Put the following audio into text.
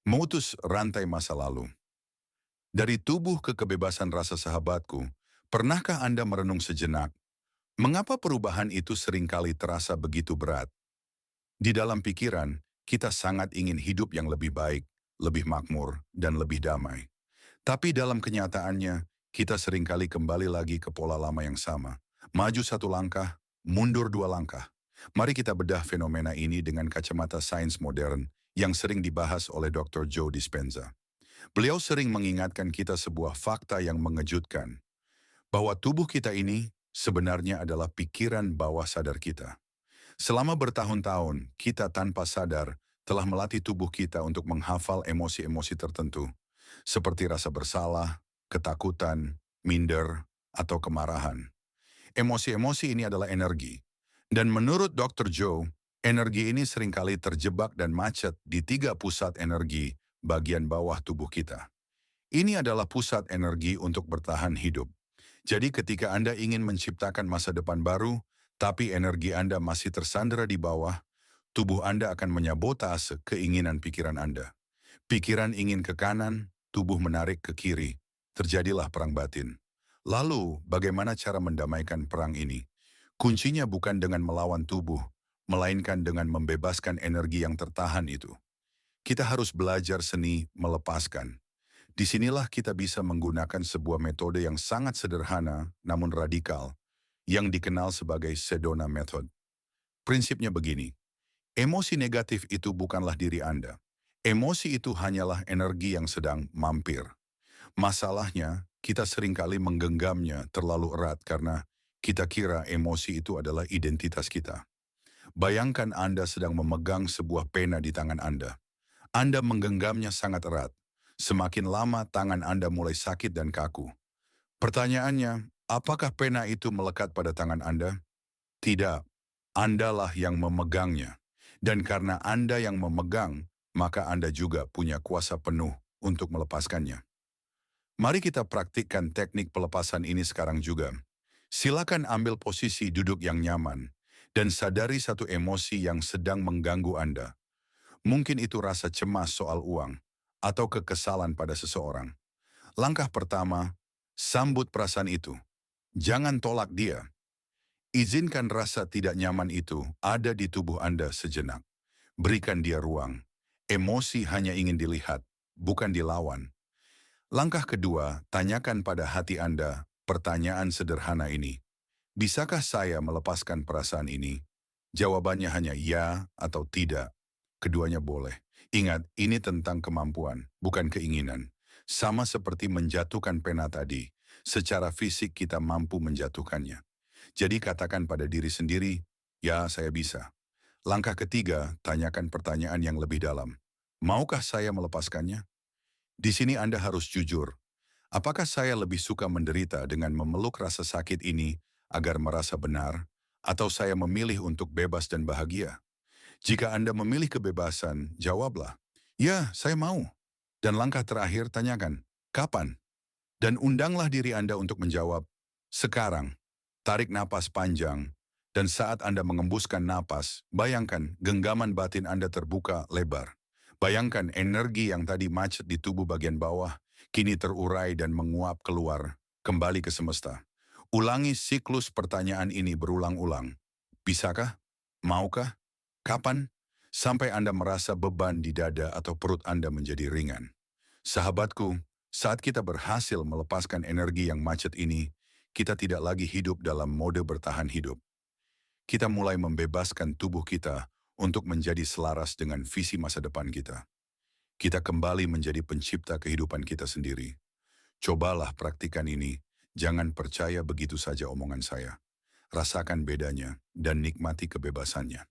Memutus rantai masa lalu. Dari tubuh ke kebebasan rasa sahabatku, pernahkah Anda merenung sejenak? Mengapa perubahan itu seringkali terasa begitu berat? Di dalam pikiran, kita sangat ingin hidup yang lebih baik, lebih makmur, dan lebih damai. Tapi dalam kenyataannya, kita seringkali kembali lagi ke pola lama yang sama. Maju satu langkah, mundur dua langkah. Mari kita bedah fenomena ini dengan kacamata sains modern yang sering dibahas oleh Dr. Joe Dispenza. Beliau sering mengingatkan kita sebuah fakta yang mengejutkan, bahwa tubuh kita ini sebenarnya adalah pikiran bawah sadar kita. Selama bertahun-tahun, kita tanpa sadar telah melatih tubuh kita untuk menghafal emosi-emosi tertentu, seperti rasa bersalah, ketakutan, minder, atau kemarahan. Emosi-emosi ini adalah energi. Dan menurut Dr. Joe, energi ini seringkali terjebak dan macet di tiga pusat energi bagian bawah tubuh kita. Ini adalah pusat energi untuk bertahan hidup. Jadi ketika Anda ingin menciptakan masa depan baru, tapi energi Anda masih tersandera di bawah, tubuh Anda akan menyabotase keinginan pikiran Anda. Pikiran ingin ke kanan, tubuh menarik ke kiri. Terjadilah perang batin. Lalu, bagaimana cara mendamaikan perang ini? Kuncinya bukan dengan melawan tubuh, melainkan dengan membebaskan energi yang tertahan itu. Kita harus belajar seni melepaskan. Disinilah kita bisa menggunakan sebuah metode yang sangat sederhana namun radikal, yang dikenal sebagai Sedona Method. Prinsipnya begini, emosi negatif itu bukanlah diri Anda. Emosi itu hanyalah energi yang sedang mampir. Masalahnya, kita seringkali menggenggamnya terlalu erat karena kita kira emosi itu adalah identitas kita. Bayangkan Anda sedang memegang sebuah pena di tangan Anda. Anda menggenggamnya sangat erat. Semakin lama tangan Anda mulai sakit dan kaku. Pertanyaannya, apakah pena itu melekat pada tangan Anda? Tidak. Andalah yang memegangnya. Dan karena Anda yang memegang, maka Anda juga punya kuasa penuh untuk melepaskannya. Mari kita praktikkan teknik pelepasan ini sekarang juga. Silakan ambil posisi duduk yang nyaman dan sadari satu emosi yang sedang mengganggu Anda. Mungkin itu rasa cemas soal uang atau kekesalan pada seseorang. Langkah pertama, sambut perasaan itu. Jangan tolak dia. Izinkan rasa tidak nyaman itu ada di tubuh Anda sejenak. Berikan dia ruang. Emosi hanya ingin dilihat, bukan dilawan. Langkah kedua, tanyakan pada hati Anda pertanyaan sederhana ini. Bisakah saya melepaskan perasaan ini? Jawabannya hanya ya atau tidak. Keduanya boleh. Ingat, ini tentang kemampuan, bukan keinginan. Sama seperti menjatuhkan pena tadi, secara fisik kita mampu menjatuhkannya. Jadi katakan pada diri sendiri, ya saya bisa. Langkah ketiga, tanyakan pertanyaan yang lebih dalam. Maukah saya melepaskannya? Di sini Anda harus jujur. Apakah saya lebih suka menderita dengan memeluk rasa sakit ini agar merasa benar, atau saya memilih untuk bebas dan bahagia? Jika Anda memilih kebebasan, jawablah, ya saya mau. Dan langkah terakhir tanyakan, kapan? Dan undanglah diri Anda untuk menjawab, sekarang. Tarik napas panjang, dan saat Anda mengembuskan napas, bayangkan genggaman batin Anda terbuka lebar. Bayangkan energi yang tadi macet di tubuh bagian bawah, kini terurai dan menguap keluar, kembali ke semesta. Ulangi siklus pertanyaan ini berulang-ulang. Bisakah? Maukah? Kapan? Sampai Anda merasa beban di dada atau perut Anda menjadi ringan. Sahabatku, saat kita berhasil melepaskan energi yang macet ini, kita tidak lagi hidup dalam mode bertahan hidup. Kita mulai membebaskan tubuh kita untuk menjadi selaras dengan visi masa depan kita. Kita kembali menjadi pencipta kehidupan kita sendiri. Cobalah praktikan ini, jangan percaya begitu saja omongan saya. Rasakan bedanya dan nikmati kebebasannya.